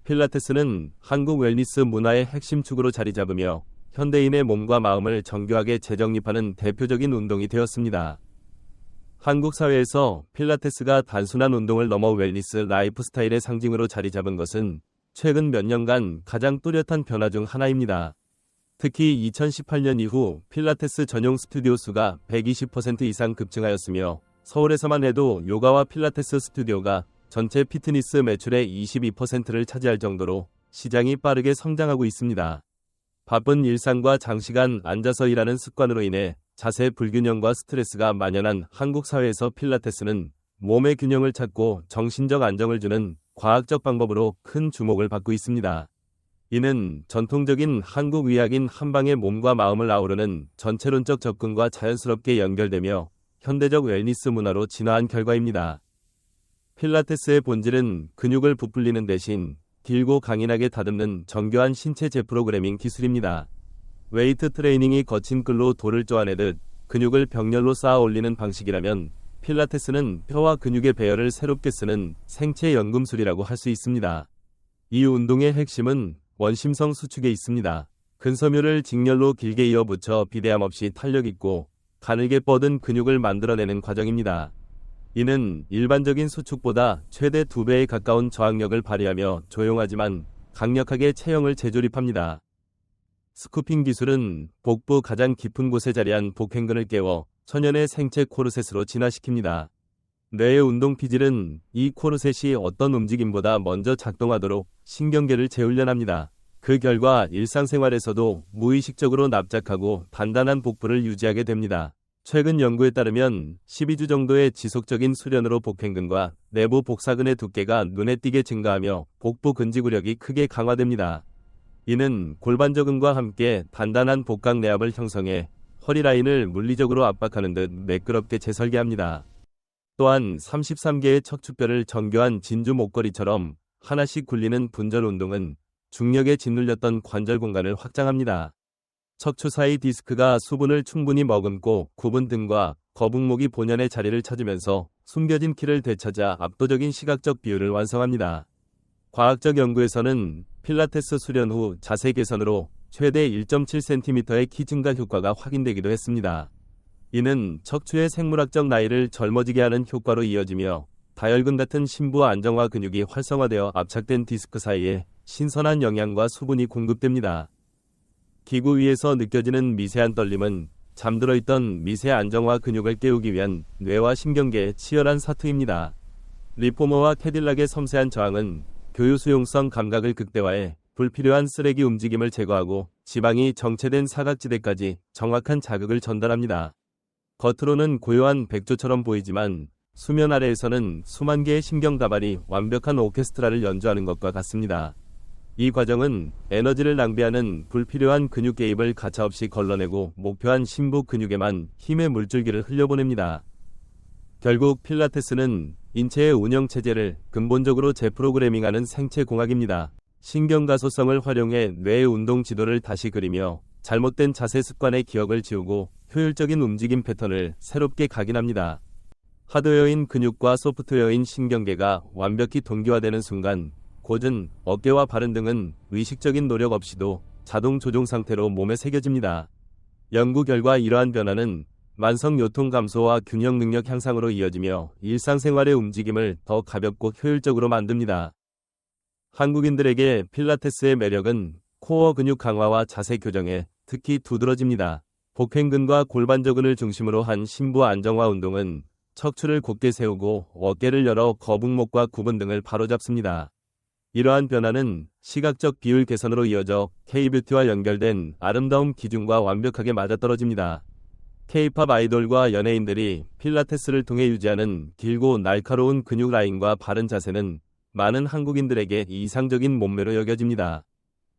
필라테스는 한국 웰니스 문화의 핵심 축으로 자리 잡으며 현대인의 몸과 마음을 정교하게 재정립하는 대표적인 운동이 되었습니다. 한국 사회에서 필라테스가 단순한 운동을 넘어 웰니스 라이프 스타일의 상징으로 자리 잡은 것은 최근 몇 년간 가장 뚜렷한 변화 중 하나입니다. 특히 2018년 이후 필라테스 전용 스튜디오 수가 120% 이상 급증하였으며 서울에서만 해도 요가와 필라테스 스튜디오가 전체 피트니스 매출의 22%를 차지할 정도로 시장이 빠르게 성장하고 있습니다. 바쁜 일상과 장시간 앉아서 일하는 습관으로 인해 자세 불균형과 스트레스가 만연한 한국 사회에서 필라테스는 몸의 균형을 찾고 정신적 안정을 주는 과학적 방법으로 큰 주목을 받고 있습니다. 이는 전통적인 한국 의학인 한방의 몸과 마음을 아우르는 전체론적 접근과 자연스럽게 연결되며 현대적 웰니스 문화로 진화한 결과입니다. 필라테스의 본질은 근육을 부풀리는 대신 길고 강인하게 다듬는 정교한 신체 재프로그래밍 기술입니다. 웨이트 트레이닝이 거친 끌로 돌을 쪼아내듯 근육을 벽렬로 쌓아 올리는 방식이라면 필라테스는 뼈와 근육의 배열을 새롭게 쓰는 생체 연금술이라고 할 수 있습니다. 이 운동의 핵심은 원심성 수축에 있습니다. 근섬유를 직렬로 길게 이어붙여 비대함 없이 탄력 있고 가늘게 뻗은 근육을 만들어내는 과정입니다. 이는 일반적인 수축보다 최대 2배에 가까운 저항력을 발휘하며 조용하지만 강력하게 체형을 재조립합니다. 스쿠핑 기술은 복부 가장 깊은 곳에 자리한 복행근을 깨워 천연의 생체 코르셋으로 진화시킵니다. 뇌의 운동 피질은 이 코르셋이 어떤 움직임보다 먼저 작동하도록 신경계를 재훈련합니다. 그 결과 일상생활에서도 무의식적으로 납작하고 단단한 복부를 유지하게 됩니다. 최근 연구에 따르면 12주 정도의 지속적인 수련으로 복행근과 내부 복사근의 두께가 눈에 띄게 증가하며 복부 근지구력이 크게 강화됩니다. 이는 골반저근과 함께 단단한 복강 내압을 형성해 허리 라인을 물리적으로 압박하는 듯 매끄럽게 재설계합니다. 또한 33개의 척추뼈를 정교한 진주 목걸이처럼 하나씩 굴리는 분절 운동은 중력에 짓눌렸던 관절 공간을 확장합니다. 척추 사이 디스크가 수분을 충분히 머금고 굽은 등과 거북목이 본연의 자리를 찾으면서 숨겨진 키를 되찾아 압도적인 시각적 비율을 완성합니다. 과학적 연구에서는 필라테스 수련 후 자세 개선으로 최대 1.7cm의 키 증가 효과가 확인되기도 했습니다. 이는 척추의 생물학적 나이를 젊어지게 하는 효과로 이어지며 다혈근 같은 심부 안정화 근육이 활성화되어 압착된 디스크 사이에 신선한 영양과 수분이 공급됩니다. 기구 위에서 느껴지는 미세한 떨림은 잠들어 있던 미세 안정화 근육을 깨우기 위한 뇌와 신경계의 치열한 사투입니다. 리포머와 캐딜락의 섬세한 저항은 교유수용성 감각을 극대화해 불필요한 쓰레기 움직임을 제거하고 지방이 정체된 사각지대까지 정확한 자극을 전달합니다. 겉으로는 고요한 백조처럼 보이지만 수면 아래에서는 수만 개의 신경다발이 완벽한 오케스트라를 연주하는 것과 같습니다. 이 과정은 에너지를 낭비하는 불필요한 근육 개입을 가차없이 걸러내고 목표한 심부 근육에만 힘의 물줄기를 흘려보냅니다. 결국 필라테스는 인체의 운영체제를 근본적으로 재프로그래밍하는 생체공학입니다. 신경가소성을 활용해 뇌의 운동 지도를 다시 그리며 잘못된 자세 습관의 기억을 지우고 효율적인 움직임 패턴을 새롭게 각인합니다. 하드웨어인 근육과 소프트웨어인 신경계가 완벽히 동기화되는 순간 곧은 어깨와 발은 등은 의식적인 노력 없이도 자동 조종 상태로 몸에 새겨집니다. 연구 결과 이러한 변화는 만성 요통 감소와 균형 능력 향상으로 이어지며 일상생활의 움직임을 더 가볍고 효율적으로 만듭니다. 한국인들에게 필라테스의 매력은 코어 근육 강화와 자세 교정에 특히 두드러집니다. 복행근과 골반저근을 중심으로 한 심부 안정화 운동은 척추를 곧게 세우고 어깨를 열어 거북목과 구분 등을 바로잡습니다. 이러한 변화는 시각적 비율 개선으로 이어져 K-뷰티와 연결된 아름다움 기준과 완벽하게 맞아떨어집니다. K-팝 아이돌과 연예인들이 필라테스를 통해 유지하는 길고 날카로운 근육 라인과 바른 자세는 많은 한국인들에게 이상적인 몸매로 여겨집니다.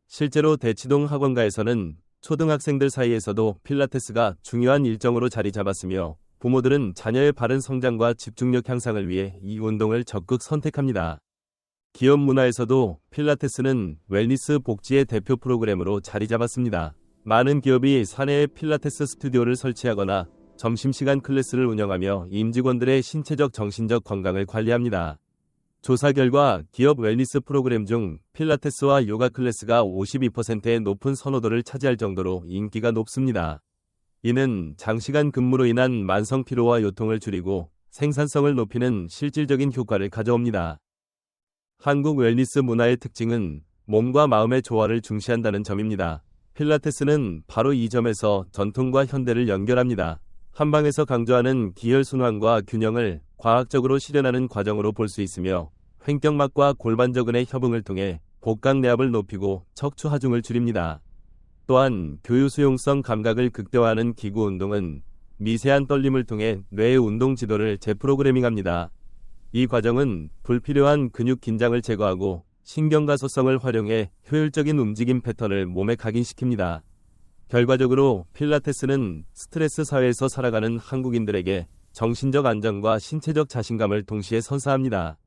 실제로 대치동 학원가에서는 초등학생들 사이에서도 필라테스가 중요한 일정으로 자리 잡았으며 부모들은 자녀의 바른 성장과 집중력 향상을 위해 이 운동을 적극 선택합니다. 기업 문화에서도 필라테스는 웰니스 복지의 대표 프로그램으로 자리 잡았습니다. 많은 기업이 사내에 필라테스 스튜디오를 설치하거나 점심시간 클래스를 운영하며 임직원들의 신체적 정신적 건강을 관리합니다. 조사 결과 기업 웰니스 프로그램 중 필라테스와 요가 클래스가 52%의 높은 선호도를 차지할 정도로 인기가 높습니다. 이는 장시간 근무로 인한 만성 피로와 요통을 줄이고 생산성을 높이는 실질적인 효과를 가져옵니다. 한국 웰니스 문화의 특징은 몸과 마음의 조화를 중시한다는 점입니다. 필라테스는 바로 이 점에서 전통과 현대를 연결합니다. 한방에서 강조하는 기혈순환과 균형을 과학적으로 실현하는 과정으로 볼 수 있으며 횡격막과 골반저근의 협응을 통해 복강내압을 높이고 척추 하중을 줄입니다. 또한 교유수용성 감각을 극대화하는 기구 운동은 미세한 떨림을 통해 뇌의 운동 지도를 재프로그래밍합니다. 이 과정은 불필요한 근육 긴장을 제거하고 신경가소성을 활용해 효율적인 움직임 패턴을 몸에 각인시킵니다. 결과적으로 필라테스는 스트레스 사회에서 살아가는 한국인들에게 정신적 안정과 신체적 자신감을 동시에 선사합니다.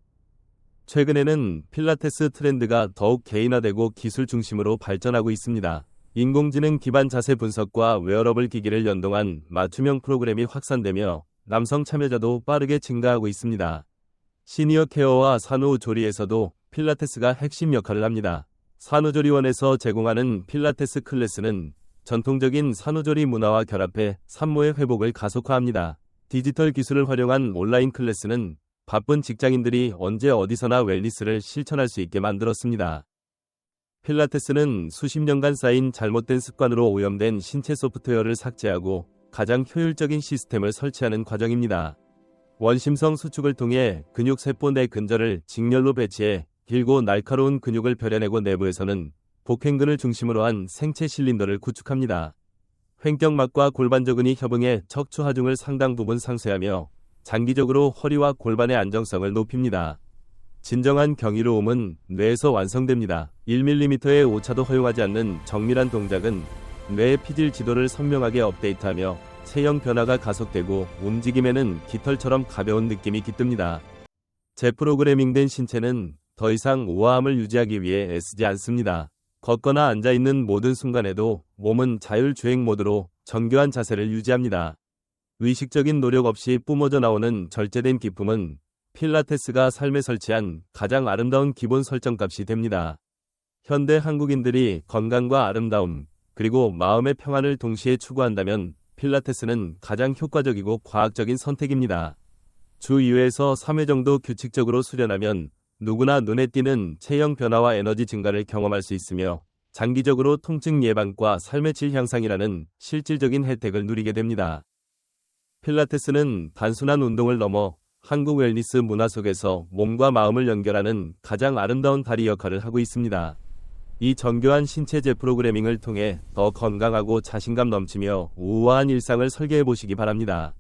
최근에는 필라테스 트렌드가 더욱 개인화되고 기술 중심으로 발전하고 있습니다. 인공지능 기반 자세 분석과 웨어러블 기기를 연동한 맞춤형 프로그램이 확산되며 남성 참여자도 빠르게 증가하고 있습니다. 시니어 케어와 산후조리에서도 필라테스가 핵심 역할을 합니다. 산후조리원에서 제공하는 필라테스 클래스는 전통적인 산후조리 문화와 결합해 산모의 회복을 가속화합니다. 디지털 기술을 활용한 온라인 클래스는 바쁜 직장인들이 언제 어디서나 웰니스를 실천할 수 있게 만들었습니다. 필라테스는 수십 년간 쌓인 잘못된 습관으로 오염된 신체 소프트웨어를 삭제하고 가장 효율적인 시스템을 설치하는 과정입니다. 원심성 수축을 통해 근육 세포 내 근절을 직렬로 배치해 길고 날카로운 근육을 벼려내고 내부에서는 복행근을 중심으로 한 생체 실린더를 구축합니다. 횡격막과 골반저근이 협응해 척추 하중을 상당 부분 상쇄하며 장기적으로 허리와 골반의 안정성을 높입니다. 진정한 경이로움은 뇌에서 완성됩니다. 1mm의 오차도 허용하지 않는 정밀한 동작은 뇌의 피질 지도를 선명하게 업데이트하며 체형 변화가 가속되고 움직임에는 깃털처럼 가벼운 느낌이 깃듭니다. 재프로그래밍된 신체는 더 이상 우아함을 유지하기 위해 애쓰지 않습니다. 걷거나 앉아있는 모든 순간에도 몸은 자율주행 모드로 정교한 자세를 유지합니다. 의식적인 노력 없이 뿜어져 나오는 절제된 기쁨은 필라테스가 삶에 설치한 가장 아름다운 기본 설정값이 됩니다. 현대 한국인들이 건강과 아름다움, 그리고 마음의 평안을 동시에 추구한다면 필라테스는 가장 효과적이고 과학적인 선택입니다. 주 2회에서 3회 정도 규칙적으로 수련하면 누구나 눈에 띄는 체형 변화와 에너지 증가를 경험할 수 있으며 장기적으로 통증 예방과 삶의 질 향상이라는 실질적인 혜택을 누리게 됩니다. 필라테스는 단순한 운동을 넘어 한국 웰니스 문화 속에서 몸과 마음을 연결하는 가장 아름다운 다리 역할을 하고 있습니다. 이 정교한 신체제 프로그래밍을 통해 더 건강하고 자신감 넘치며 우아한 일상을 설계해 보시기 바랍니다.